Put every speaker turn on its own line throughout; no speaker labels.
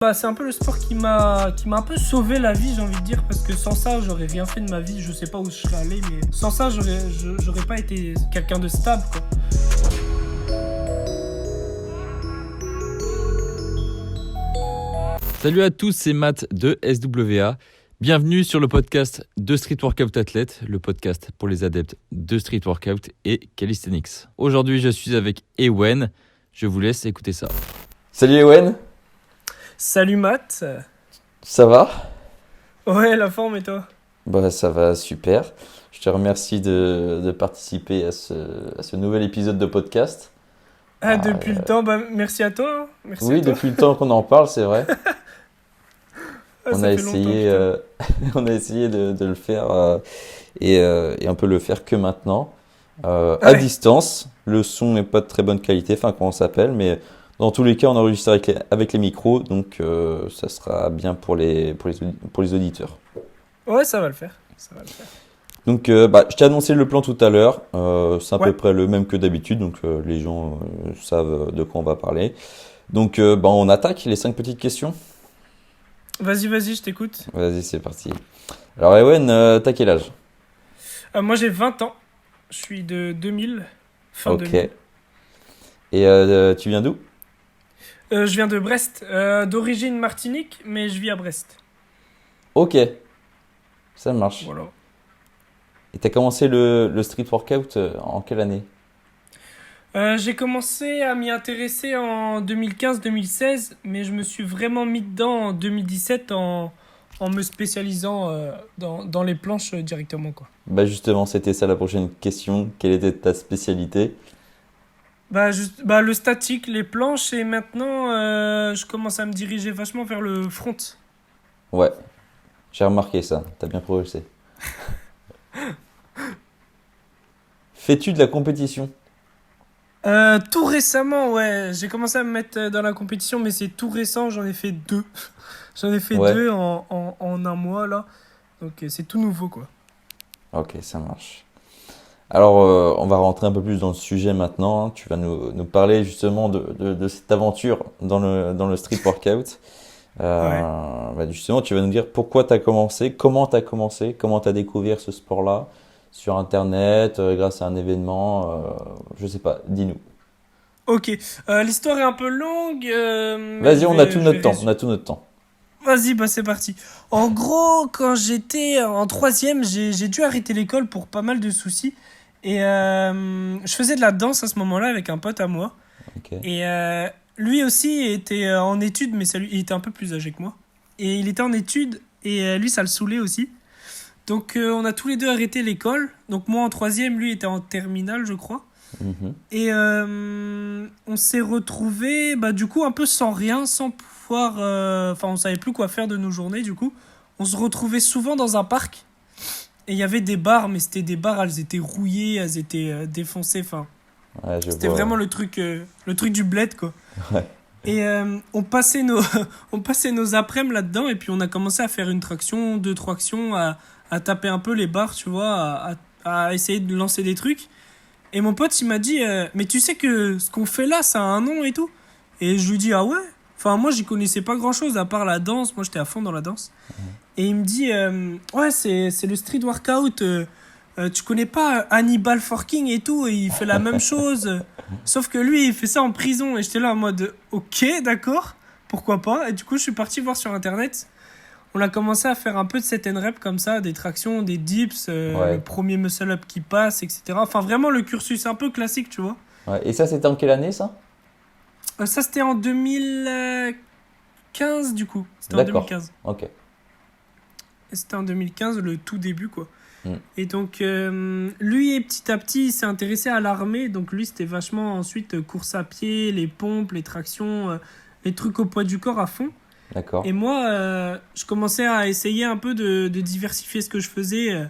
C'est un peu le sport qui m'a un peu sauvé la vie, j'ai envie de dire, parce que sans ça, j'aurais rien fait de ma vie. Je sais pas où je serais allé, mais sans ça, j'aurais pas été quelqu'un de stable, quoi.
Salut à tous, c'est Matt de SWA. Bienvenue sur le podcast de Street Workout Athlète, le podcast pour les adeptes de Street Workout et Calisthenics. Aujourd'hui, je suis avec Ewen. Je vous laisse écouter ça.
Salut Ewen.
Salut Matt.
Ça va?
Ouais, la forme et toi?
Ça va super. Je te remercie de participer à ce nouvel épisode de podcast.
Depuis le temps, merci à toi. Hein. Merci
Oui,
à toi.
depuis le temps qu'on en parle, c'est vrai.
Ça
on a
fait
essayé,
longtemps,
on a essayé de le faire et on peut le faire que maintenant. À
Ouais.
distance, le son n'est pas de très bonne qualité, enfin comment ça s'appelle, mais dans tous les cas, on enregistre avec les micros, donc ça sera bien pour les auditeurs.
Ouais, ça va le faire. Ça va le faire.
Donc, je t'ai annoncé le plan tout à l'heure. C'est à
Ouais.
peu près le même que d'habitude, donc les gens savent de quoi on va parler. Donc, on attaque les 5 petites questions.
Vas-y, je t'écoute.
Vas-y, c'est parti. Alors, Ewen, t'as quel âge?
Moi, j'ai 20 ans. Je suis de 2000, fin
Ok.
2000.
Et tu viens d'où?
Je viens de Brest, d'origine Martinique, mais je vis à Brest.
Ok, ça marche.
Voilà.
Et t'as commencé le street workout en quelle année?
J'ai commencé à m'y intéresser en 2015-2016, mais je me suis vraiment mis dedans en 2017 en me spécialisant dans les planches directement, quoi.
Justement, c'était ça la prochaine question. Quelle était ta spécialité?
Le statique, les planches, et maintenant je commence à me diriger vachement vers le front.
Ouais, j'ai remarqué ça. T'as bien progressé. Fais-tu de la compétition?
Tout récemment, ouais, j'ai commencé à me mettre dans la compétition, mais c'est tout récent, j'en ai fait deux. J'en ai fait
Ouais.
deux en un mois, là. Donc c'est tout nouveau, quoi.
Ok, ça marche. Alors, on va rentrer un peu plus dans le sujet maintenant, hein. Tu vas nous parler justement de cette aventure dans le street workout.
Ouais.
Justement, tu vas nous dire pourquoi tu as commencé, comment tu as découvert ce sport-là sur Internet, grâce à un événement, je sais pas, dis-nous.
Ok, l'histoire est un peu longue. Mais
Vas-y,
je
on a
vais,
tout
je
notre
vais
temps,
résumer.
on a tout notre temps.
Vas-y, c'est parti. En gros, quand j'étais en troisième, j'ai dû arrêter l'école pour pas mal de soucis. Et je faisais de la danse à ce moment-là avec un pote à moi.
Ok.
Et lui aussi était en études, mais il était un peu plus âgé que moi. Et il était en études, et lui, ça le saoulait aussi. Donc on a tous les deux arrêté l'école. Donc moi en troisième, lui était en terminale, je crois.
Mhm.
Et on s'est retrouvés, du coup, un peu sans rien, sans pouvoir... on savait plus quoi faire de nos journées, du coup. On se retrouvait souvent dans un parc. Et il y avait des bars, mais c'était des bars, elles étaient rouillées, elles étaient défoncées. Enfin,
Ouais, je
c'était
vois.
vraiment le truc du bled, quoi.
Ouais.
Et on passait nos après-midi là-dedans. Et puis on a commencé à faire une traction, deux tractions, à taper un peu les barres, tu vois, à essayer de lancer des trucs. Et mon pote, il m'a dit, mais tu sais que ce qu'on fait là, ça a un nom et tout. Et je lui dis, ah ouais? Enfin, moi, j'y connaissais pas grand-chose à part la danse. Moi, j'étais à fond dans la danse. Et il me dit, ouais, c'est le street workout. Tu connais pas Hannibal Forking et tout, et il fait la même chose. Sauf que lui, il fait ça en prison. Et j'étais là en mode, ok, d'accord, pourquoi pas. Et du coup, je suis parti voir sur Internet. On a commencé à faire un peu de set and rep comme ça, des tractions, des dips,
Ouais.
le premier muscle up qui passe, etc. Enfin, vraiment le cursus un peu classique, tu vois.
Ouais. Et ça, c'était en quelle année, ça?
Ça, c'était en 2015, du coup. C'était en
D'accord.
2015.
Ok.
Et c'était en 2015, le tout début, quoi.
Mm.
Et donc, lui, petit à petit, il s'est intéressé à l'armée. Donc, lui, c'était vachement ensuite course à pied, les pompes, les tractions, les trucs au poids du corps à fond.
D'accord.
Et moi, je commençais à essayer un peu de diversifier ce que je faisais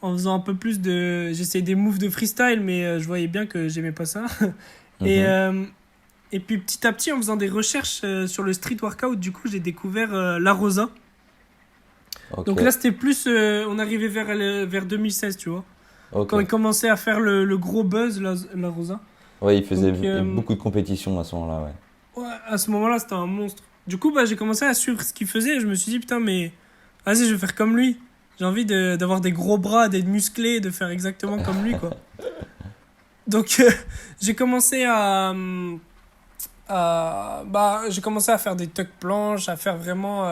en faisant un peu plus de... J'essayais des moves de freestyle, mais je voyais bien que j'aimais pas ça. Et,
Mhm.
et puis petit à petit, en faisant des recherches sur le street workout, du coup, j'ai découvert la Rosa.
Ok.
Donc là, c'était plus... on arrivait vers 2016, tu vois.
Ok.
Quand il commençait à faire le gros buzz, la Rosa.
Ouais, il faisait
Donc,
beaucoup de compétitions à ce moment-là, ouais.
ouais, à ce moment-là, c'était un monstre. Du coup, j'ai commencé à suivre ce qu'il faisait et je me suis dit, putain, mais vas-y, je vais faire comme lui. J'ai envie d'avoir des gros bras, d'être musclé, de faire exactement comme lui, quoi. Donc, j'ai commencé j'ai commencé à faire des tuck planches, à faire vraiment,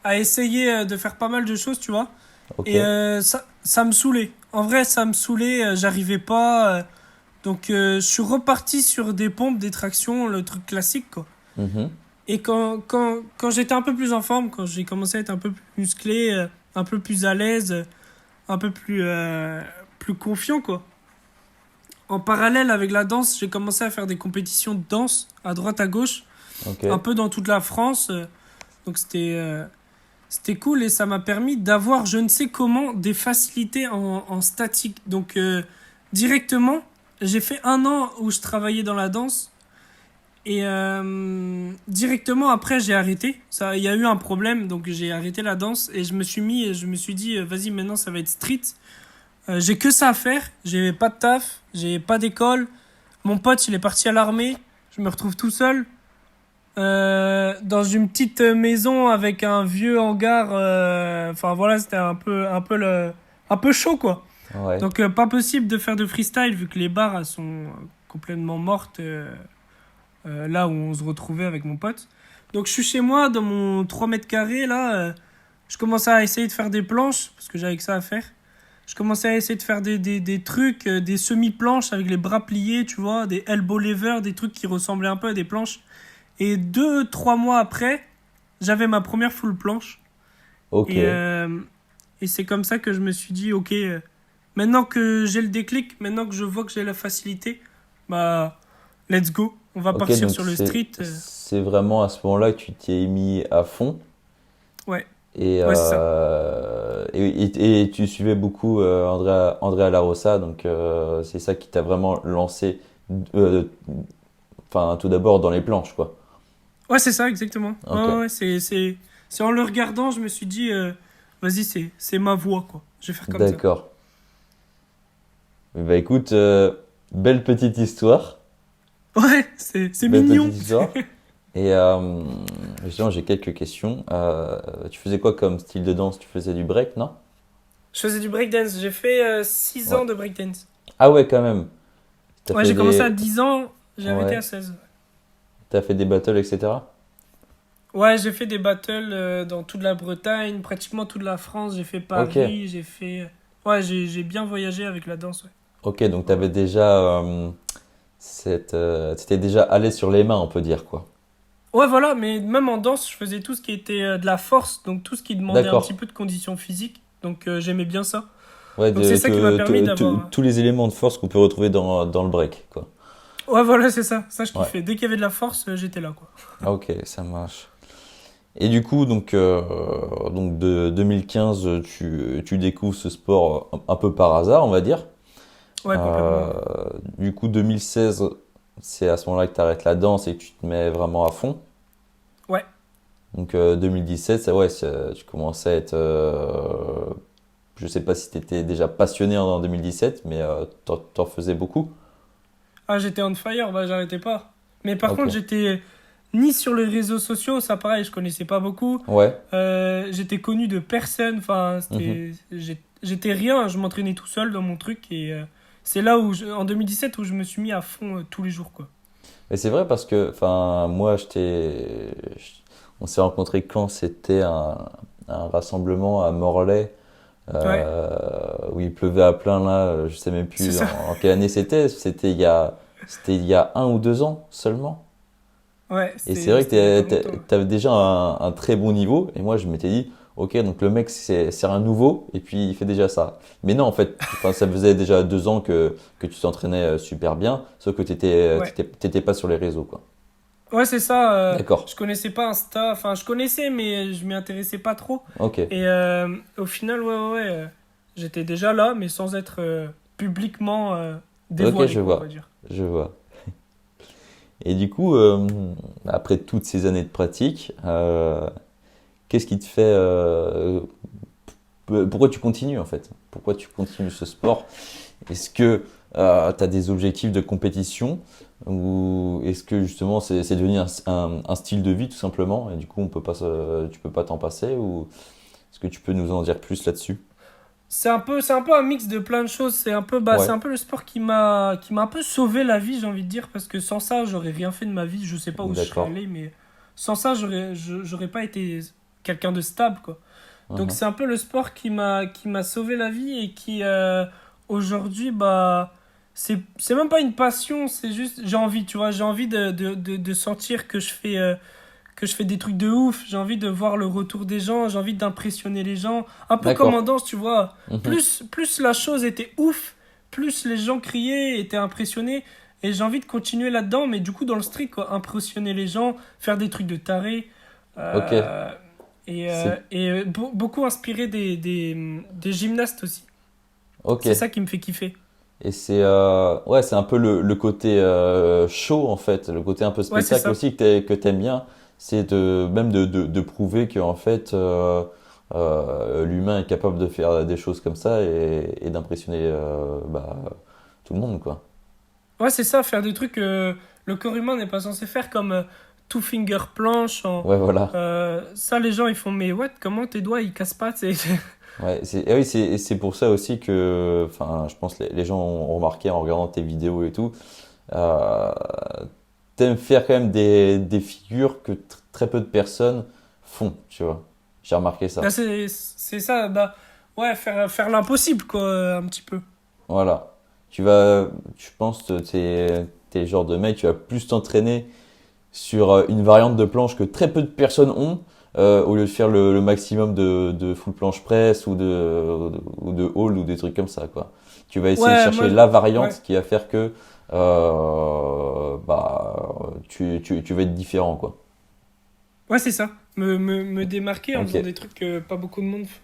à essayer de faire pas mal de choses, tu vois.
Ok.
Et ça me saoulait. En vrai, ça me saoulait, j'arrivais pas. Donc, je suis reparti sur des pompes, des tractions, le truc classique, quoi.
Mhm.
Et quand j'étais un peu plus en forme, quand j'ai commencé à être un peu plus musclé, un peu plus à l'aise, un peu plus confiant, quoi. En parallèle avec la danse, j'ai commencé à faire des compétitions de danse à droite, à gauche,
Ok.
un peu dans toute la France. Donc c'était cool et ça m'a permis d'avoir, je ne sais comment, des facilités en statique. Donc directement, j'ai fait 1 an où je travaillais dans la danse et directement après j'ai arrêté. Il y a eu un problème, donc j'ai arrêté la danse et je me suis dit, vas-y, maintenant ça va être street. J'ai que ça à faire, j'ai pas de taf, j'ai pas d'école. Mon pote, il est parti à l'armée, je me retrouve tout seul dans une petite maison avec un vieux hangar. Enfin voilà, c'était un peu chaud, quoi.
Ouais.
Donc pas possible de faire de freestyle vu que les bars elles sont complètement mortes là où on se retrouvait avec mon pote. Donc je suis chez moi dans mon 3 mètres carrés là. Je commençais à essayer de faire des planches parce que j'avais que ça à faire. Je commençais à essayer de faire des trucs, des semi-planches avec les bras pliés, tu vois, des elbow levers, des trucs qui ressemblaient un peu à des planches. Et 2-3 mois après, j'avais ma première full planche.
Ok.
Et c'est comme ça que je me suis dit, ok, maintenant que j'ai le déclic, maintenant que je vois que j'ai la facilité, let's go. On va
Ok,
partir
donc
sur le street.
c'est vraiment à ce moment-là que tu t'y es mis à fond.
Ouais,
Et,
ouais, c'est ça.
et tu suivais beaucoup Andrea Larossa, donc c'est ça qui t'a vraiment lancé, euh, enfin tout d'abord dans les planches, quoi.
Ouais, c'est ça, exactement. Ouais,
Ok,
ouais, ouais, c'est en le regardant, je me suis dit, vas-y, c'est ma voix, quoi. Je vais faire comme ça.
d'accord. Bah écoute, belle petite histoire,
Ouais, c'est
belle
mignon.
petite histoire. Et justement, j'ai quelques questions. Tu faisais quoi comme style de danse? Tu faisais du break, non?
Je faisais du breakdance. J'ai fait 6
Ouais.
ans de breakdance.
Ah ouais, quand même. T'as
Ouais,
fait
j'ai commencé à
des,
10 ans, j'ai arrêté
ouais,
à 16.
t'as fait des battles, etc.
Ouais, j'ai fait des battles dans toute la Bretagne, pratiquement toute la France. J'ai fait
Ok,
Paris, j'ai fait. Ouais, j'ai bien voyagé avec la danse, ouais.
ok, donc
Ouais, ouais.
t'avais déjà t'étais déjà allé sur les mains, on peut dire, quoi.
Ouais, voilà, mais même en danse, je faisais tout ce qui était de la force, donc tout ce qui demandait un petit
D'accord.
peu de conditions physiques. Donc j'aimais bien ça.
Ouais,
Donc c'est ça qui m'a permis d'avoir.
tous les éléments de force qu'on peut retrouver dans le break, quoi.
Ouais, voilà, c'est ça. Ça, je
Ouais.
kiffais. Dès qu'il y avait de la force, j'étais là, quoi.
Ah, ok, ça marche. Et du coup, donc de 2015, tu découvres ce sport un peu par hasard, on va dire.
Ouais, complètement.
Euh, du coup, 2016, c'est à ce moment-là que tu arrêtes la danse et que tu te mets vraiment à fond.
Ouais.
Donc 2017, tu commençais à être, je sais pas si tu étais déjà passionné en 2017, mais t'en faisais beaucoup.
Ah, j'étais on fire, j'arrêtais pas. Mais par
Ok.
contre, j'étais ni sur les réseaux sociaux, ça pareil, je connaissais pas beaucoup.
Ouais.
J'étais connu de personne, enfin,
Mhm.
j'étais rien, je m'entraînais tout seul dans mon truc et c'est là où, en 2017, où je me suis mis à fond tous les jours, quoi.
Mais c'est vrai parce que, enfin, moi, on s'est rencontrés quand c'était un rassemblement à Morlaix,
Ouais,
où il pleuvait à plein là, je sais même
c'est
plus
ça.
en quelle année c'était. C'était il y a 1 ou 2 ans seulement.
Ouais,
Et c'est vrai que
c'était il y a pas longtemps. Ouais.
t'avais déjà un très bon niveau. Et moi, je m'étais dit, ok, donc le mec, c'est un nouveau, et puis il fait déjà ça. Mais non, en fait, enfin, ça faisait déjà 2 ans que tu t'entraînais super bien, sauf que
Ouais.
t'étais pas sur les réseaux, quoi.
Ouais, c'est ça.
D'accord.
Je connaissais pas Insta. Enfin, je connaissais, mais je m'y intéressais pas trop.
Ok.
Et au final, ouais, j'étais déjà là, mais sans être publiquement
Ok,
dévoilé,
je
quoi, on va
vois.
dire.
Je vois. Et du coup, après toutes ces années de pratique, qu'est-ce qui te fait, pourquoi tu continues en fait? Pourquoi tu continues ce sport? Est-ce que tu as des objectifs de compétition? Ou est-ce que justement c'est devenu un style de vie tout simplement et du coup tu peux pas t'en passer ou est-ce que tu peux nous en dire plus là-dessus?
C'est un peu un mix de plein de choses. C'est
Ouais,
un peu le sport qui m'a un peu sauvé la vie, j'ai envie de dire, parce que sans ça, j'aurais rien fait de ma vie. Je sais pas où je serais
d'accord.
allé, mais sans ça, j'aurais pas été quelqu'un de stable, quoi. Donc
Mhm.
c'est un peu le sport qui m'a sauvé la vie et qui aujourd'hui c'est même pas une passion, c'est juste j'ai envie, tu vois, j'ai envie de sentir que je fais des trucs de ouf, j'ai envie de voir le retour des gens, j'ai envie d'impressionner les gens, un peu comme en
D'accord.
danse, tu vois.
Mhm.
Plus la chose était ouf, plus les gens criaient, étaient impressionnés et j'ai envie de continuer là-dedans, mais du coup dans le street quoi, impressionner les gens, faire des trucs de taré.
Ok.
euh,
C'est
beaucoup inspiré des gymnastes aussi.
ok.
C'est ça qui me fait kiffer.
Et c'est ouais, c'est un peu le côté show en fait, le côté un peu
Ouais, c'est
spectacle
ça.
aussi que t'aimes bien, c'est de prouver que en fait l'humain est capable de faire des choses comme ça et d'impressionner tout le monde quoi.
Ouais, c'est ça, faire des trucs que le corps humain n'est pas censé faire, comme two finger planche.
Ouais, voilà.
Ça, les gens, ils font, mais what, comment tes doigts, ils cassent pas, tu sais.
Ouais, et oui, c'est pour ça aussi que, enfin, je pense que les gens ont remarqué en regardant tes vidéos et tout, euh, t'aimes faire quand même des figures que très peu de personnes font, tu vois. J'ai remarqué
Bah,
ça.
c'est ça, bah, ouais, faire l'impossible, quoi, un petit peu.
Voilà. Je pense que t'es le genre de mec, tu vas plus t'entraîner sur une variante de planche que très peu de personnes ont, au lieu de faire le maximum de full planche press ou de haul ou des trucs comme ça, quoi. Tu vas essayer de
Ouais,
chercher
moi,
la
ouais,
variante qui va faire que tu vas être différent, quoi.
ouais, c'est ça. Me démarquer en
Ok,
faisant des trucs que pas beaucoup de monde fait.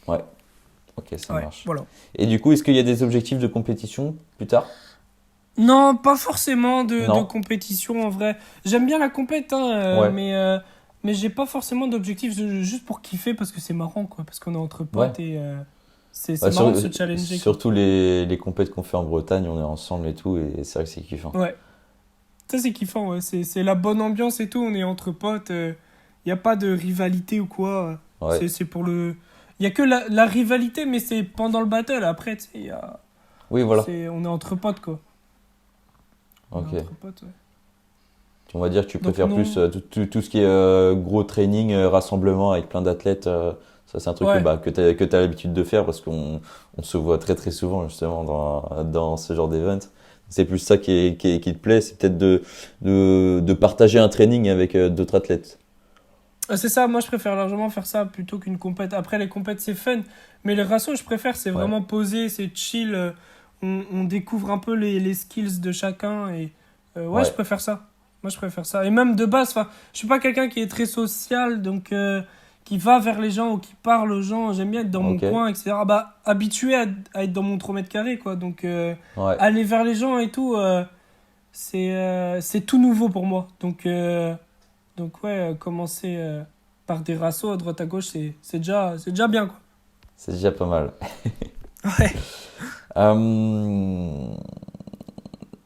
ouais, ok, ça
Ouais,
marche.
voilà.
Et du coup, est-ce qu'il y a des objectifs de compétition plus tard?
Non, pas forcément de
Non?
compétition en vrai. J'aime bien la compète, hein,
Ouais,
mais j'ai pas forcément d'objectif juste pour kiffer parce que c'est marrant, quoi. Parce qu'on est entre
ouais.
potes et c'est
Ouais,
c'est marrant de se challenger, quoi.
surtout les compètes qu'on fait en Bretagne, on est ensemble et tout, et c'est vrai que c'est kiffant.
Ouais, ça c'est kiffant, ouais. C'est la bonne ambiance et tout, on est entre potes. Y a pas de rivalité ou quoi.
Ouais,
C'est pour le. Y a que la rivalité, mais c'est pendant le battle. Après, tu sais,
oui, voilà.
on est entre potes, quoi. On est
Ok.
entre potes, ouais.
On va dire que tu
Donc
préfères plus
non.
tout ce qui est gros training, rassemblement avec plein d'athlètes. Ça, c'est un truc
Ouais.
que t'as l'habitude de faire parce qu'on se voit très très souvent justement dans ce genre d'event. C'est plus ça qui te plaît, c'est peut-être de partager un training avec d'autres athlètes.
C'est ça, moi je préfère largement faire ça plutôt qu'une compète. Après, les compètes c'est fun, mais les rassos, je préfère, c'est
Ouais,
vraiment posé, c'est chill. On découvre un peu les skills de chacun et ouais, je
ouais,
préfère ça. Moi je préfère ça. Et même de base, enfin, je suis pas quelqu'un qui est très social, donc qui va vers les gens ou qui parle aux gens. J'aime bien être dans mon
ok,
coin, etc. Bah, habitué à être dans mon 3 mètres carrés, quoi. Donc
ouais.
aller vers les gens et tout, c'est tout nouveau pour moi. Donc ouais, commencer par des rassos à droite à gauche, c'est déjà bien, quoi.
C'est déjà pas mal.
Ouais.
Euh,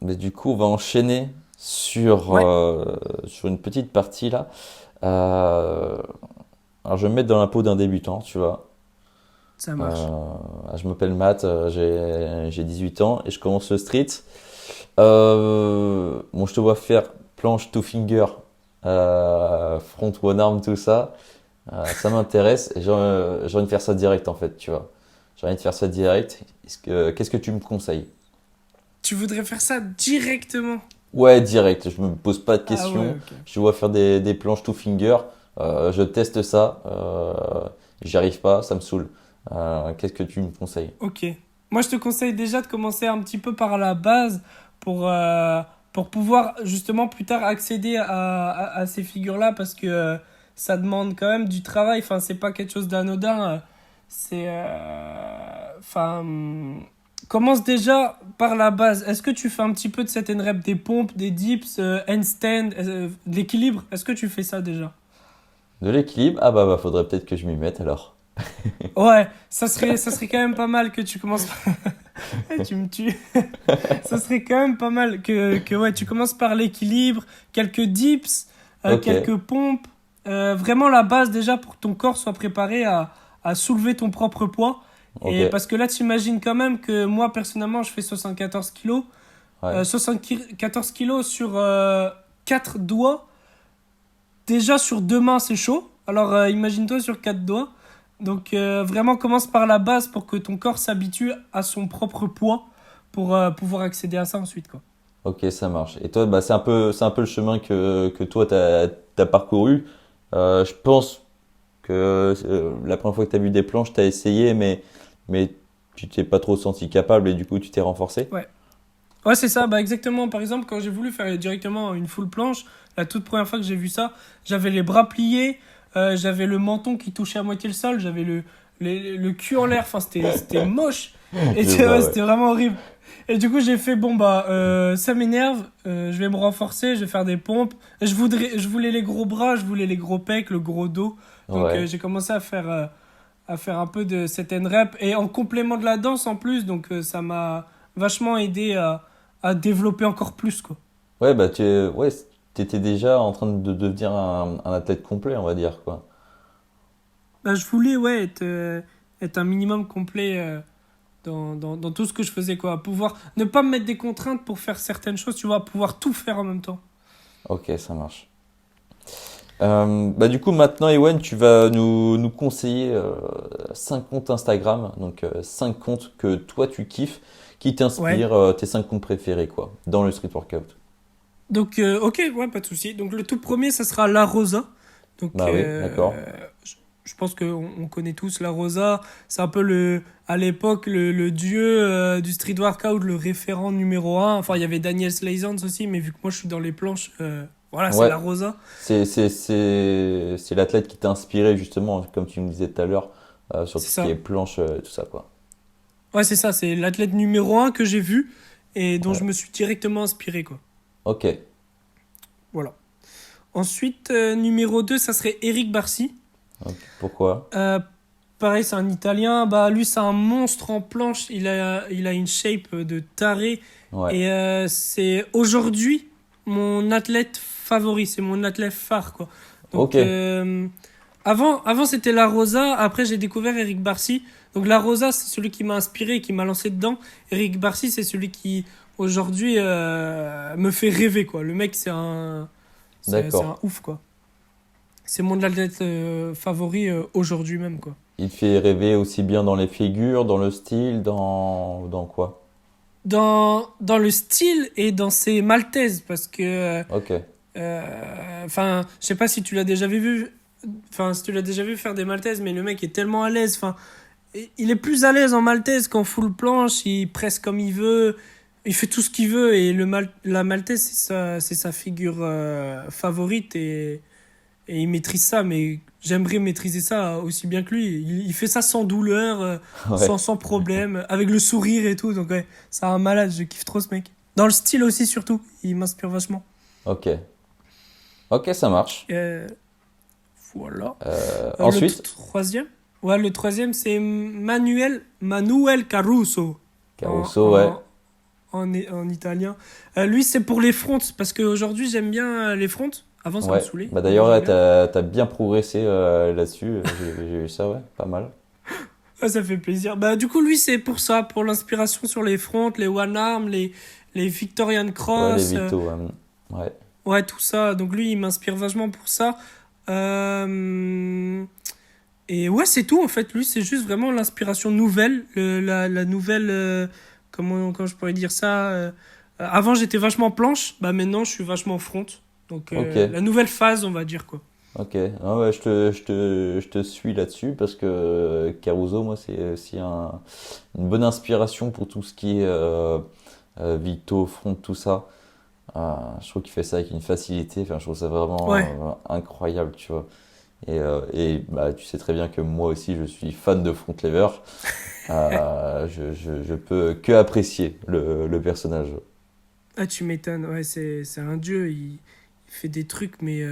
mais du coup, on va enchaîner
Ouais,
sur une petite partie là. Euh, alors, je vais me mettre dans la peau d'un débutant, tu vois.
ça marche.
Je m'appelle Matt, j'ai 18 ans et je commence le street. Bon, je te vois faire planche two finger, front one arm, tout ça. Ça m'intéresse et j'ai envie de faire ça direct en fait, tu vois. J'ai envie de faire ça direct. Qu'est-ce que tu me conseilles?
Tu voudrais faire ça directement?
Ouais, direct. Je me pose pas de
Ah ouais,
questions.
ok.
Je vois faire des planches two finger. Je teste ça. J'y arrive pas, ça me saoule. Qu'est-ce que tu me conseilles?
Ok. Moi, je te conseille déjà de commencer un petit peu par la base pour, euh, pour pouvoir justement plus tard accéder à ces figures-là parce que ça demande quand même du travail. Enfin, c'est pas quelque chose d'anodin. C'est. Enfin. Commence déjà par la base. Est-ce que tu fais un petit peu de set and rep, des pompes, des dips, handstand, de l'équilibre? Est-ce que tu fais ça déjà?
De l'équilibre? Ah faudrait peut-être que je m'y mette alors.
Ouais, ça serait quand même pas mal que tu commences. Tu me tues. Ça serait quand même pas mal que ouais, tu commences par l'équilibre, quelques dips,
Ok,
quelques pompes. Vraiment la base déjà pour que ton corps soit préparé à soulever ton propre poids. Et
ok,
parce que là, tu imagines quand même que moi, personnellement, je fais 74 kilos.
ouais.
74 kilos sur 4 doigts. Déjà sur 2 mains, c'est chaud. Alors imagine-toi sur 4 doigts. Donc vraiment commence par la base pour que ton corps s'habitue à son propre poids pour pouvoir accéder à ça ensuite, quoi.
Ok, ça marche. Et toi, bah, c'est un peu le chemin que toi, t'as parcouru. Je pense que la première fois que t'as vu des planches, t'as essayé, mais tu t'es pas trop senti capable et du coup, tu t'es renforcé.
Ouais. Ouais, c'est ça, bah exactement. Par exemple, quand j'ai voulu faire directement une full planche, la toute première fois que j'ai vu ça, j'avais les bras pliés, j'avais le menton qui touchait à moitié le sol, j'avais le cul en l'air, enfin c'était moche. Et
Je vois,
ouais,
ouais.
c'était vraiment horrible. Et du coup, j'ai fait, bon bah, ça m'énerve, je vais me renforcer, je vais faire des pompes. Je voulais les gros bras, je voulais les gros pecs, le gros dos. Donc
Ouais.
j'ai commencé à faire un peu de set and rep. Et en complément de la danse en plus, donc ça m'a vachement aidé à développer encore plus, quoi.
Ouais, bah, ouais, t'étais déjà en train de devenir un athlète complet, on va dire, quoi.
Bah, je voulais, ouais, être un minimum complet dans tout ce que je faisais, quoi. Pouvoir ne pas me mettre des contraintes pour faire certaines choses, tu vois, pouvoir tout faire en même temps.
Ok, ça marche. Bah, du coup, maintenant, Ewen, tu vas nous conseiller 5 comptes Instagram, donc 5 comptes que toi tu kiffes, qui
Ouais.
t'inspirent, tes 5 comptes préférés, quoi, dans le street workout.
Donc, ok, ouais, pas de souci. Donc, le tout premier, ça sera La Rosa. Donc,
Bah oui, d'accord.
je pense qu'on connaît tous La Rosa. C'est un peu, à l'époque, le dieu du street workout, le référent numéro un. Enfin, il y avait Daniel Slaizans aussi, mais vu que moi, je suis dans les planches, voilà, c'est
Ouais,
La Rosa.
c'est l'athlète qui t'a inspiré, justement, comme tu me disais tout à l'heure, sur tout
C'est
ce qui est
ça.
planche, tout ça, quoi.
Ouais, c'est ça. C'est l'athlète numéro un que j'ai vu et dont
Ouais.
je me suis directement inspiré, quoi.
Ok.
Voilà. Ensuite, numéro 2 ça serait Eric Barcy.
Ok. Pourquoi?
Euh, Pareil, c'est un Italien. Bah, lui, c'est un monstre en planche. Il a une shape de taré.
Ouais.
Et c'est aujourd'hui mon athlète favori. C'est mon athlète phare, quoi.
Ok.
Donc, avant c'était La Rosa. Après, j'ai découvert Eric Barcy. Donc, La Rosa, c'est celui qui m'a inspiré et qui m'a lancé dedans. Eric Barcy, c'est celui qui, aujourd'hui, me fait rêver, quoi. Le mec, c'est
D'accord.
un ouf, quoi. C'est mon athlète favori aujourd'hui même, quoi.
Il te fait rêver aussi bien dans les figures, dans le style, dans quoi?
Dans le style et dans ses maltaises, parce que,
Ok.
enfin, je sais pas si tu l'as déjà vu, enfin, si tu l'as déjà vu faire des maltaises, mais le mec est tellement à l'aise, enfin, il est plus à l'aise en maltaise qu'en full planche, il presse comme il veut, il fait tout ce qu'il veut, et la maltaise, c'est sa figure favorite, et il maîtrise ça, mais j'aimerais maîtriser ça aussi bien que lui. Il fait ça sans douleur,
Ouais.
sans problème, avec le sourire et tout. Donc ouais, c'est un malade, je kiffe trop ce mec. Dans le style aussi surtout, il m'inspire vachement.
Ok. Ok, ça marche.
Euh, voilà. Le
Ensuite,
troisième ouais, le troisième c'est Manuel Caruso en,
Caruso, ouais.
en, en italien. Lui c'est pour les fronts, parce qu'aujourd'hui j'aime bien les fronts. Avant ça me
Ouais.
saoulait,
Bah
maintenant
d'ailleurs, ouais,
j'aime bien.
t'as bien progressé là-dessus. J'ai vu ça, ouais. Pas mal.
Ah, ça fait plaisir. Bah, du coup, lui, c'est pour ça, pour l'inspiration sur les fronts, les one arm, les Victorian
Ouais, les
Cross,
Vito, ouais.
ouais, tout ça. Donc, lui, il m'inspire vachement pour ça. Euh, Et ouais, c'est tout, en fait. Lui, c'est juste vraiment l'inspiration nouvelle, la nouvelle, comment je pourrais dire ça avant, j'étais vachement planche, bah maintenant, je suis vachement front. Donc,
Ok.
la nouvelle phase, on va dire, quoi.
Ok. Ah ouais, je te suis là-dessus parce que Caruso, moi, c'est aussi une bonne inspiration pour tout ce qui est Vito, front, tout ça. Je trouve qu'il fait ça avec une facilité. Enfin, je trouve ça
Ouais,
vraiment incroyable, tu vois. Et bah, tu sais très bien que moi aussi, je suis fan de Front Lever. Je peux que apprécier le personnage.
ah, tu m'étonnes, ouais, c'est un dieu, il fait des trucs, mais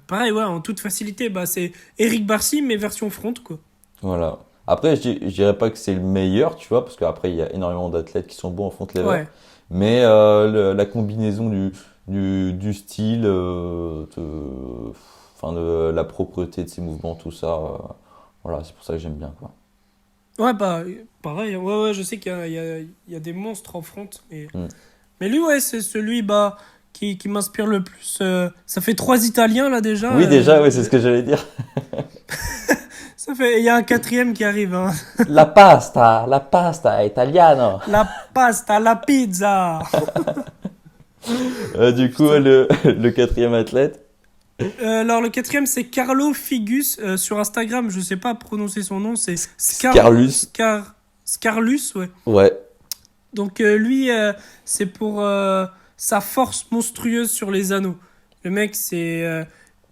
pareil, ouais, en toute facilité, bah, c'est Eric Barcy, mais version front, quoi.
Voilà. Après, je dirais pas que c'est le meilleur, tu vois, parce qu'après, il y a énormément d'athlètes qui sont bons en front lever.
Ouais.
Mais la combinaison du style, enfin de la propreté de ses mouvements, tout ça, voilà, c'est pour ça que j'aime bien, quoi.
Ouais, bah, pareil. Ouais, je sais qu'il y a des monstres en front.
Mm.
Mais lui, ouais, c'est celui qui m'inspire le plus. Ça fait 3 Italiens, là, déjà.
Oui, déjà, oui, c'est ce que j'allais dire.
Il y a un quatrième qui arrive. Hein.
La pasta italiana.
La pasta, la pizza.
Du coup, le quatrième athlète.
Alors, le quatrième, c'est Carlo Figus. Sur Instagram, je sais pas prononcer son nom. C'est
Scarlus.
Scarlus, ouais.
Ouais.
Donc, lui, c'est pour sa force monstrueuse sur les anneaux. Le mec,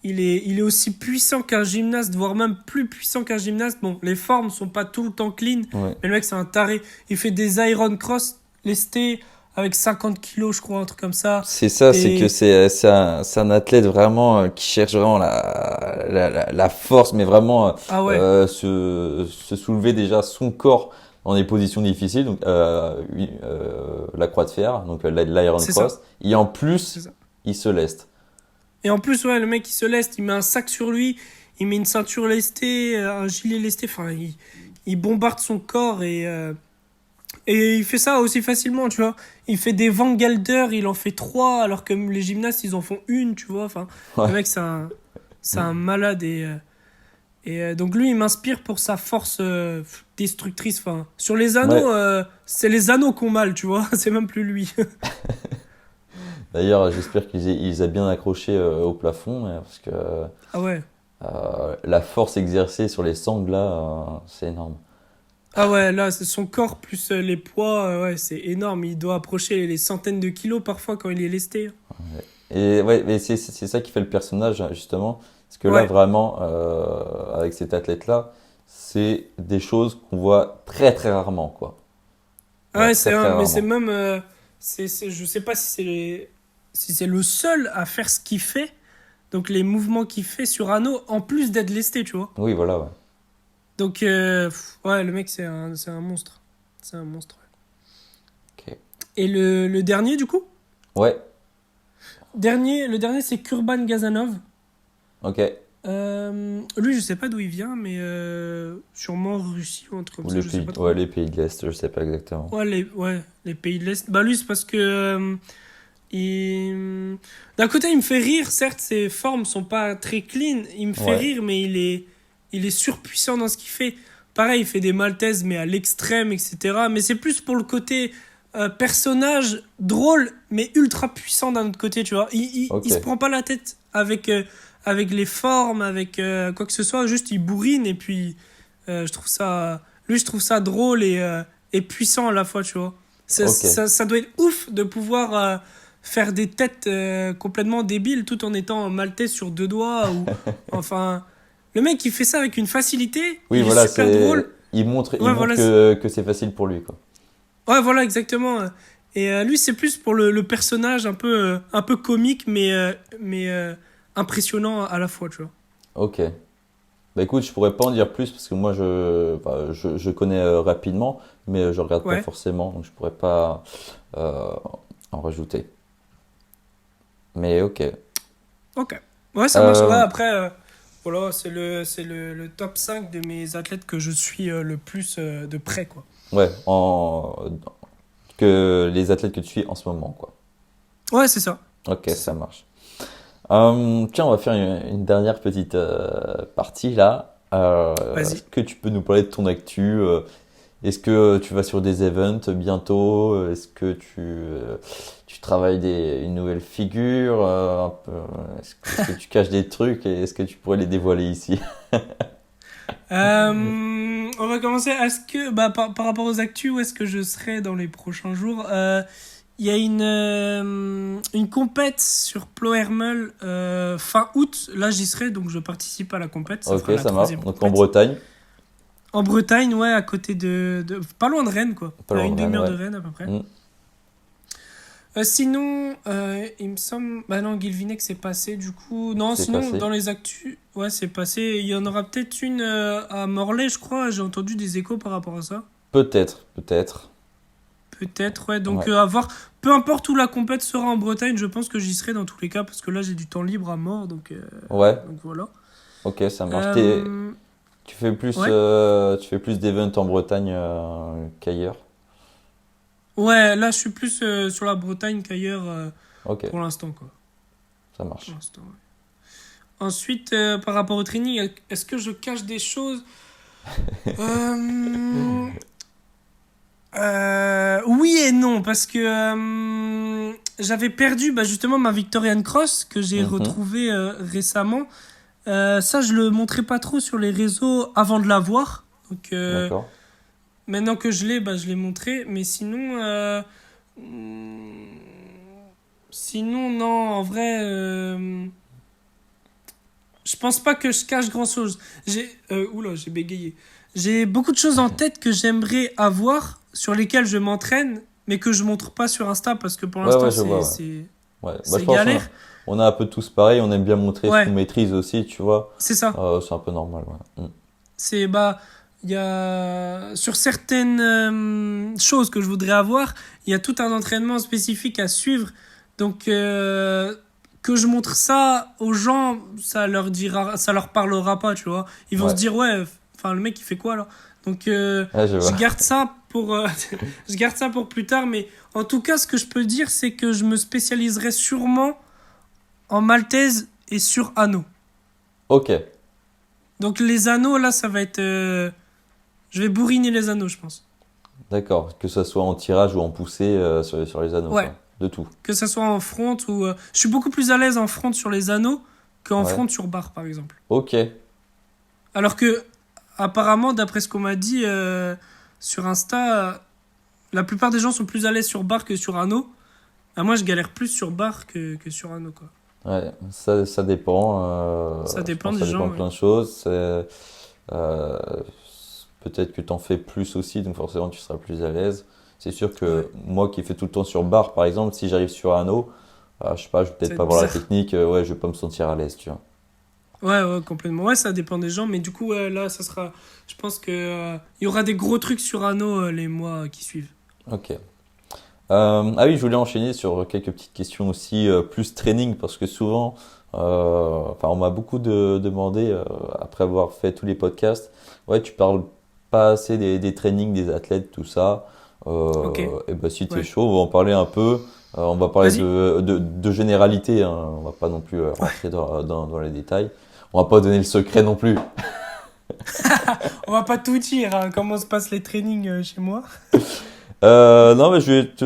il est aussi puissant qu'un gymnaste, voire même plus puissant qu'un gymnaste. Bon, les formes sont pas tout le temps clean,
Ouais.
mais le mec, c'est un taré. Il fait des iron cross lestés avec 50 kilos, je crois, un truc comme ça.
C'est ça, c'est
Et
que c'est un athlète vraiment qui cherche vraiment la force, mais vraiment
ah ouais,
se soulever déjà son corps dans des positions difficiles, donc la croix de fer, donc l'iron
c'est
cross,
ça.
et en
C'est
plus,
ça.
il se leste.
Et en plus, ouais, le mec, il se leste, il met un sac sur lui, il met une ceinture lestée, un gilet lesté, enfin, il bombarde son corps et il fait ça aussi facilement, tu vois. Il fait des Van Gelder, il en fait 3, alors que les gymnastes, ils en font une, tu vois. Enfin,
Ouais.
le mec, c'est un malade. Donc lui, il m'inspire pour sa force destructrice. Enfin, sur les anneaux,
Ouais.
c'est les anneaux qu'on mal, tu vois. C'est même plus lui.
D'ailleurs, j'espère qu'ils a bien accroché au plafond, parce que
Ah ouais.
la force exercée sur les sangles là, c'est énorme.
Ah ouais, là, c'est son corps plus les poids, ouais, c'est énorme. Il doit approcher les centaines de kilos parfois quand il est lesté.
Et ouais, mais c'est ça qui fait le personnage, justement. Parce que là,
Ouais,
vraiment, avec cet athlète-là, c'est des choses qu'on voit très très rarement, quoi. Ouais,
ouais,
très très
mais c'est
rarement.
même, je sais pas si c'est le seul à faire ce qu'il fait, donc les mouvements qu'il fait sur anneau, en plus d'être lesté, tu vois.
Oui, voilà, ouais.
Donc, ouais, le mec, c'est un monstre. C'est un monstre. Ouais.
Ok.
Et le dernier, du coup?
Ouais,
Le dernier, c'est Kurban Gazanov.
ok.
Lui, je sais pas d'où il vient, mais sûrement Russie ou un truc comme
Ou
ça, je sais pas trop.
ouais, les pays de l'Est, je sais pas exactement.
Ouais, les pays de l'Est. Bah, lui, c'est parce que. D'un côté, il me fait rire, certes, ses formes sont pas très clean. Il me fait
Ouais,
rire, mais il est surpuissant dans ce qu'il fait. Pareil, il fait des maltaises, mais à l'extrême, etc. Mais c'est plus pour le côté personnage drôle, mais ultra puissant d'un autre côté, tu vois. Il se
ok.
prend pas la tête avec les formes, avec quoi que ce soit. Juste, il bourrine, et puis je trouve ça. Lui, je trouve ça drôle et puissant à la fois, tu vois.
Ok.
Ça doit être ouf de pouvoir faire des têtes complètement débiles tout en étant maltais sur 2 doigts ou enfin le mec il fait ça avec une facilité,
Oui,
il est
voilà,
super drôle.
il
Ouais,
montre
voilà,
que c'est facile pour lui, quoi.
ouais, voilà exactement. Et lui c'est plus pour le personnage un peu comique mais impressionnant à la fois, tu vois.
Ok. Bah écoute, je pourrais pas en dire plus parce que moi je connais rapidement, mais je regarde pas
Ouais,
forcément, donc je pourrais pas euh, en rajouter. Mais ok.
ok. Ouais, ça marche. Ouais,
Euh,
après voilà, le top 5 de mes athlètes que je suis le plus de près, quoi.
ouais, que les athlètes que tu suis en ce moment, quoi.
Ouais, c'est ça.
Ok,
C'est
ça
ça.
marche. Tiens, on va faire une dernière petite partie là.
Vas-y.
Est-ce que tu peux nous parler de ton actu? Est-ce que tu vas sur des events bientôt? Est-ce que tu travailles une nouvelle figure? Un peu, est-ce que tu caches des trucs et est-ce que tu pourrais les dévoiler ici?
On va commencer. Est-ce que, bah, par rapport aux actus, où est-ce que je serai dans les prochains jours? Il y a une compète sur Plohermel fin août. Là, j'y serai, donc je participe à la compète. Ça
Ok,
fera la
ça marche.
troisième
Donc en
compète.
Bretagne,
En Bretagne, ouais, à côté pas loin de Rennes, quoi.
pas
À
loin
une
de Rennes,
demi-heure
ouais.
de Rennes, à peu près.
Mm.
Sinon, il me semble. Bah non, Guilvinec, c'est passé du coup. Non,
C'est
sinon,
passé.
dans les actus, ouais, c'est passé. Il y en aura peut-être une à Morlaix, je crois. J'ai entendu des échos par rapport à ça.
Peut-être.
Peut-être, ouais. Donc,
Ouais.
à voir. Peu importe où la compète sera en Bretagne, je pense que j'y serai dans tous les cas parce que là, j'ai du temps libre à mort.
Ouais,
Donc voilà.
ok, ça marche.
Euh, ouais.
Tu fais plus d'events en Bretagne qu'ailleurs.
Ouais, là, je suis plus sur la Bretagne qu'ailleurs
Ok,
pour l'instant, quoi.
ça
Pour
marche.
l'instant, ouais. Ensuite, par rapport au training, est-ce que je cache des choses? Euh, oui et non, parce que j'avais perdu bah, justement ma Victorian Cross que j'ai
Mhm,
retrouvée récemment. Ça, je le montrais pas trop sur les réseaux avant de l'avoir. Donc
d'accord.
maintenant que je l'ai, bah, je l'ai montré. Mais sinon, hmm, sinon non, en vrai, je pense pas que je cache grand-chose. Oula, j'ai bégayé. J'ai beaucoup de choses en tête que j'aimerais avoir, sur lesquelles je m'entraîne, mais que je montre pas sur Insta parce que pour
Ouais,
l'instant,
je vois, ouais. Ouais, bah, je
c'est
pense
galère.
on a un peu tous pareil, on aime bien montrer ce qu'on
Ouais,
maîtrise aussi, tu vois.
c'est ça.
C'est un peu normal, ouais.
C'est, bah, il y a, sur certaines choses que je voudrais avoir, il y a tout un entraînement spécifique à suivre. Donc, que je montre ça aux gens, ça leur parlera pas, tu vois. Ils vont se
Ouais,
dire, ouais, enfin, le mec, il fait quoi, là? Donc,
ouais, je
je
vois.
garde ça pour, je garde ça pour plus tard. Mais en tout cas, ce que je peux dire, c'est que je me spécialiserai sûrement en maltaise et sur anneaux.
Ok,
Donc, les anneaux, là, ça va être, je vais bourriner les anneaux, je pense.
d'accord. Que ce soit en tirage ou en poussée sur les anneaux,
Ouais,
quoi. De tout.
que ça soit en front ou... je suis beaucoup plus à l'aise en front sur les anneaux qu'en
Ouais.
front sur barre, par exemple.
Ok.
Alors que, apparemment, d'après ce qu'on m'a dit sur Insta, la plupart des gens sont plus à l'aise sur barre que sur anneau. Ah, moi, je galère plus sur barre que sur anneau, quoi.
Ouais, ça dépend.
Ça
Je
dépend
pense que
des
ça dépend
gens,
de
ouais.
plein de choses. Euh, peut-être que tu en fais plus aussi, donc forcément tu seras plus à l'aise. C'est sûr que
Ouais,
moi qui fais tout le temps sur barre, par exemple, si j'arrive sur anneau, je sais pas, je vais
ça
peut-être
va
pas
être
avoir la
bizarre.
technique, ouais, je vais pas me sentir à l'aise, tu vois.
Ouais, ouais, complètement. Ouais, ça dépend des gens, mais du coup, ouais, là, ça sera... Je pense que il y aura des gros trucs sur anneau les mois qui suivent.
Ok. Ah oui, je voulais enchaîner sur quelques petites questions aussi, plus training, parce que souvent, enfin, on m'a beaucoup demandé, après avoir fait tous les podcasts, ouais, tu parles pas assez des trainings, des athlètes, tout ça.
Ok,
Et ben, si t'es
ouais.
chaud, on va en parler un peu. On va parler
Vas-y.
de généralité, hein. On va pas non plus rentrer dans les détails. On va pas donner le secret non plus.
On va pas tout dire, hein, comment se passent les trainings chez moi.
Non, mais ouais, je vais te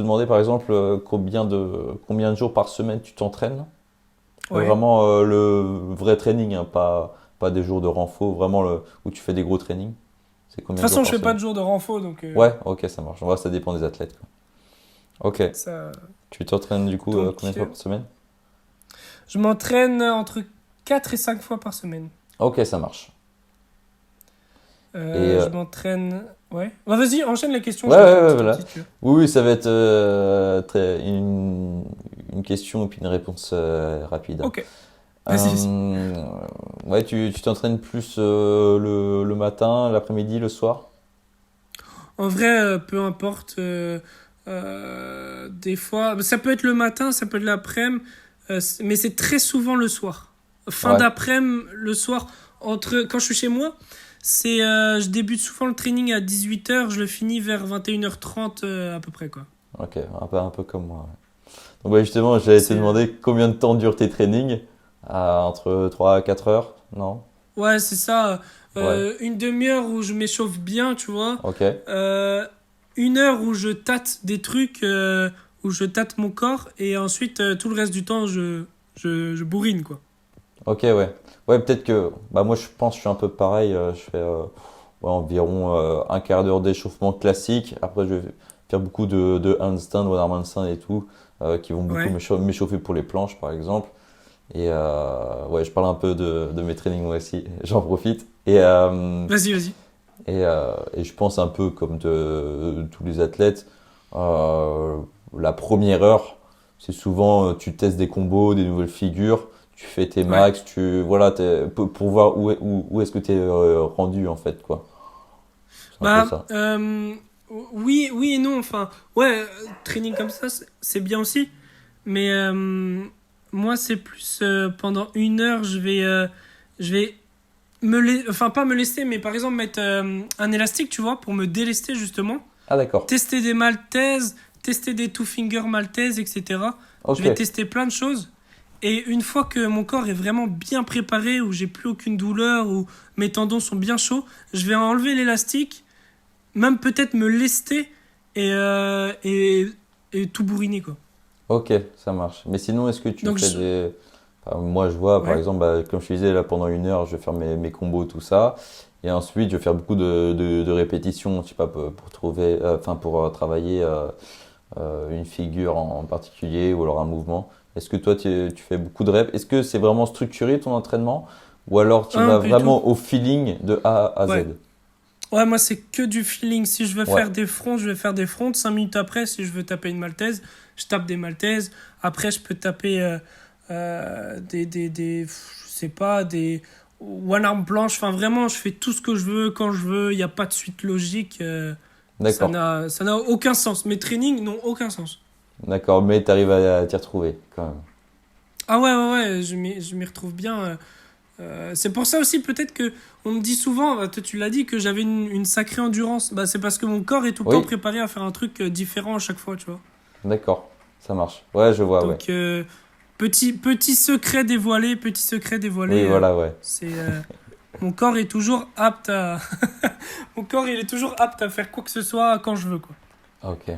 demander par exemple combien de jours par semaine tu t'entraînes.
Ouais.
Vraiment le vrai training, hein, pas des jours de renfo, vraiment où tu fais des gros trainings. C'est
De toute
combien de jours
façon, je
par
fais pas
semaine?
de jour de renfo, donc
Ouais, ok, ça marche. Ouais, ça dépend des athlètes, quoi. Ok.
ça.
Tu t'entraînes du coup
Donc,
combien de fois par semaine?
je m'entraîne entre 4 et 5 fois par semaine.
Ok, ça marche. Et
Je m'entraîne. Ouais. Bah, vas-y, enchaîne les questions,
ouais,
je
ouais,
réponds
ouais,
petit à
voilà.
petit, tu veux.
Oui, oui, ça va être une question et puis une réponse rapide, hein.
Ok, vas-y, vas-y.
Ouais, tu t'entraînes plus le matin, l'après-midi, le soir?
En vrai, peu importe. Des fois, ça peut être le matin, ça peut être l'après-midi, mais c'est très souvent le soir. Fin
Ouais,
d'après-midi, le soir, quand je suis chez moi, je débute souvent le training à 18h, je le finis vers 21h30 à peu près, quoi.
ok, un peu comme moi, ouais. Donc ouais, justement, j'allais te
C'est,
demander combien de temps durent tes trainings? Entre 3 à 4 heures? Non?
ouais, c'est ça.
Ouais,
Une demi-heure où je m'échauffe bien, tu vois.
ok.
1 heure où je tâte des trucs, où je tâte mon corps, et ensuite, tout le reste du temps, je bourrine, quoi.
Ok, ouais. Ouais, peut-être que, bah moi je pense que je suis un peu pareil, je fais ouais, environ un quart d'heure d'échauffement classique. Après, je vais faire beaucoup de handstand, one arm handstand et tout, qui vont beaucoup
Ouais,
m'échauffer pour les planches, par exemple. Et ouais, je parle un peu de mes trainings moi aussi, j'en profite.
vas-y, vas-y.
Et je pense un peu comme de tous les athlètes, la première heure, c'est souvent tu testes des combos, des nouvelles figures, tu fais tes max, voilà, pour voir où est-ce que tu es rendu en fait, quoi. C'est un peu
Bah,
ça.
oui et non. Enfin, ouais, training comme ça, c'est bien aussi. Mais moi, c'est plus pendant 1 heure, je vais enfin pas me lester, mais par exemple mettre un élastique, tu vois, pour me délester justement.
Ah, d'accord.
Tester des maltaises, tester des two finger maltaises, etc. Je
Ok.
vais tester plein de choses. Et une fois que mon corps est vraiment bien préparé, où j'ai plus aucune douleur, où mes tendons sont bien chauds, je vais enlever l'élastique, même peut-être me lester et, et tout bourriner, quoi.
Ok, ça marche. Mais sinon, est-ce que tu
Donc,
fais des... Enfin, moi, je vois, par
Ouais.
exemple, comme je te disais, là, pendant 1 heure, je vais faire mes combos, tout ça. Et ensuite, je vais faire beaucoup de répétitions, je sais pas, pour trouver, enfin, pour travailler une figure en particulier ou alors un mouvement. Est-ce que toi, tu fais beaucoup de reps? Est-ce que c'est vraiment structuré ton entraînement? Ou alors tu
un
vas
peu du tout.
vraiment au feeling de A à Z?
Ouais. Ouais, moi, c'est que du feeling. Si je veux
Ouais,
faire des fronts, je vais faire des fronts. 5 minutes après, si je veux taper une maltaise, je tape des maltaises. Après, je peux taper je sais pas, des one arm planche. Enfin, vraiment, je fais tout ce que je veux quand je veux. Il n'y a pas de suite logique.
d'accord.
Ça n'a aucun sens. Mes trainings n'ont aucun sens.
D'accord, mais tu arrives à t'y retrouver quand même.
Ah ouais, ouais, ouais, je m'y retrouve bien. C'est pour ça aussi, peut-être que on me dit souvent, toi tu l'as dit, que j'avais une sacrée endurance. Bah, c'est parce que mon corps est tout le temps
Oui,
préparé à faire un truc différent à chaque fois, tu vois.
d'accord, ça marche. Ouais, je vois, ouais.
Donc, petit secret dévoilé, petit secret
Oui,
dévoilé,
voilà, ouais.
c'est mon corps est toujours apte à mon corps il est toujours apte à faire quoi que ce soit quand je veux, quoi.
Ok.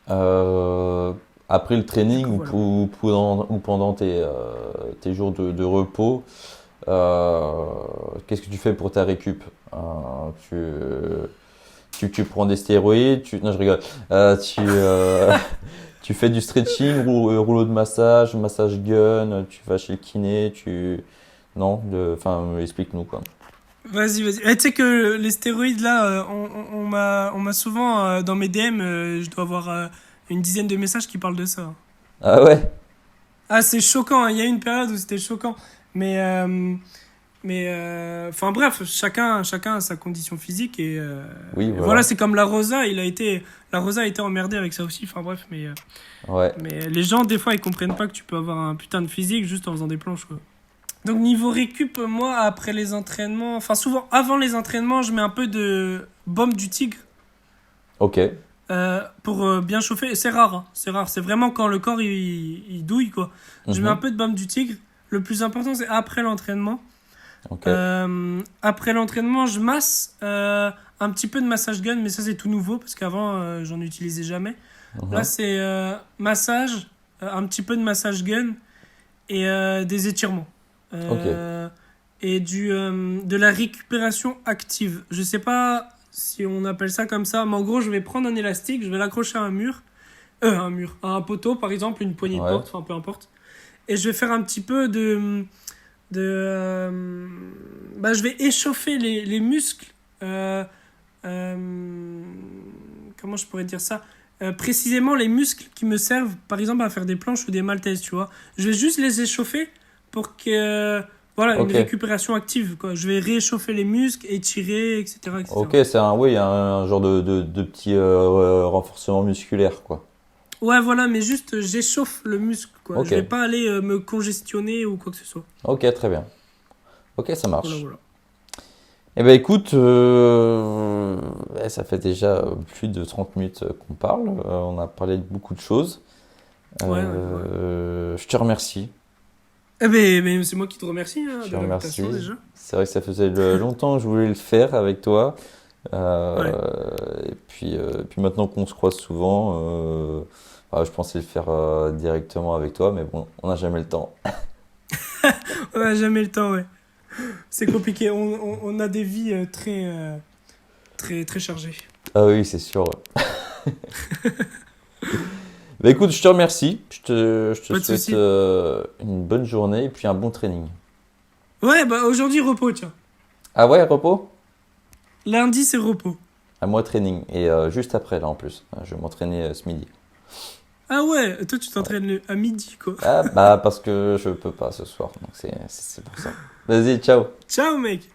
Euh, après le
Du
training
coup, voilà.
ou pendant tes jours de repos, euh, qu'est-ce que tu fais pour ta récup? Tu prends des stéroïdes? Non, je rigole. Tu fais du stretching, rouleau de massage, massage gun, tu vas chez le kiné, Non, enfin, explique-nous quoi.
Vas-y, vas-y. Tu sais que les stéroïdes, là, on m'a souvent, dans mes DM, je dois avoir une dizaine de messages qui parlent de ça.
Ah ouais?
Ah, c'est choquant, hein. Il y a eu une période où c'était choquant. Mais, enfin bref, chacun a sa condition physique.
Oui,
Et voilà,
voilà.
c'est comme la Rosa a été emmerdée avec ça aussi. Enfin bref,
Ouais.
mais les gens, des fois, ils comprennent pas que tu peux avoir un putain de physique juste en faisant des planches, quoi. Donc niveau récup, moi après les entraînements, enfin souvent avant les entraînements, je mets un peu de baume du tigre
Ok.
pour bien chauffer. C'est rare, hein, c'est rare. C'est vraiment quand le corps il douille, quoi. Je mets un
Mhm.
peu de baume du tigre. Le plus important c'est après l'entraînement.
Ok.
Après l'entraînement, je masse un petit peu de massage gun, mais ça c'est tout nouveau parce qu'avant j'en utilisais jamais. Là
Mhm.
c'est massage, un petit peu de massage gun et des étirements.
Ok.
Euh, et de la récupération active. Je sais pas si on appelle ça comme ça, mais en gros, je vais prendre un élastique, je vais l'accrocher à un poteau, par exemple, une poignée de
Ouais.
porte, enfin peu importe. Et je vais faire un petit peu bah, je vais échauffer les muscles. Euh, comment je pourrais dire ça? Précisément les muscles qui me servent, par exemple, à faire des planches ou des maltaises, tu vois. Je vais juste les échauffer pour que, voilà, une
Ok.
récupération active, quoi. Je vais réchauffer les muscles, étirer, etc., etc.
Ok, oui, un genre de petit renforcement musculaire, quoi.
Ouais, voilà, mais juste, j'échauffe le muscle, quoi.
Ok.
Je vais pas aller me congestionner ou quoi que ce soit.
Ok, très bien. Ok, ça
Voilà,
marche.
voilà.
Eh ben écoute, ça fait déjà plus de 30 minutes qu'on parle. On a parlé de beaucoup de choses.
Ouais, ouais, ouais.
Je te remercie.
Eh ben, mais c'est moi qui te remercie hein,
Je
de
te
l'invitation
remercie.
déjà.
C'est vrai que ça faisait longtemps que je voulais le faire avec toi.
Ouais.
Et puis maintenant qu'on se croise souvent, je pensais le faire directement avec toi, mais bon, on n'a jamais le temps.
On a jamais le temps, ouais. C'est compliqué. On a des vies très chargées.
Ah oui, c'est sûr. Bah écoute, je te remercie. Je te
Pas de
souhaite
souci.
une bonne journée et puis un bon training.
Ouais, bah aujourd'hui, repos, tiens.
Ah ouais, repos?
Lundi, c'est repos.
À moi, training. Et juste après, là, en plus. Je vais m'entraîner ce midi.
Ah ouais, toi tu t'entraînes à midi quoi.
Ah, bah, parce que je peux pas ce soir, donc c'est pour ça. Vas-y, ciao.
Ciao mec.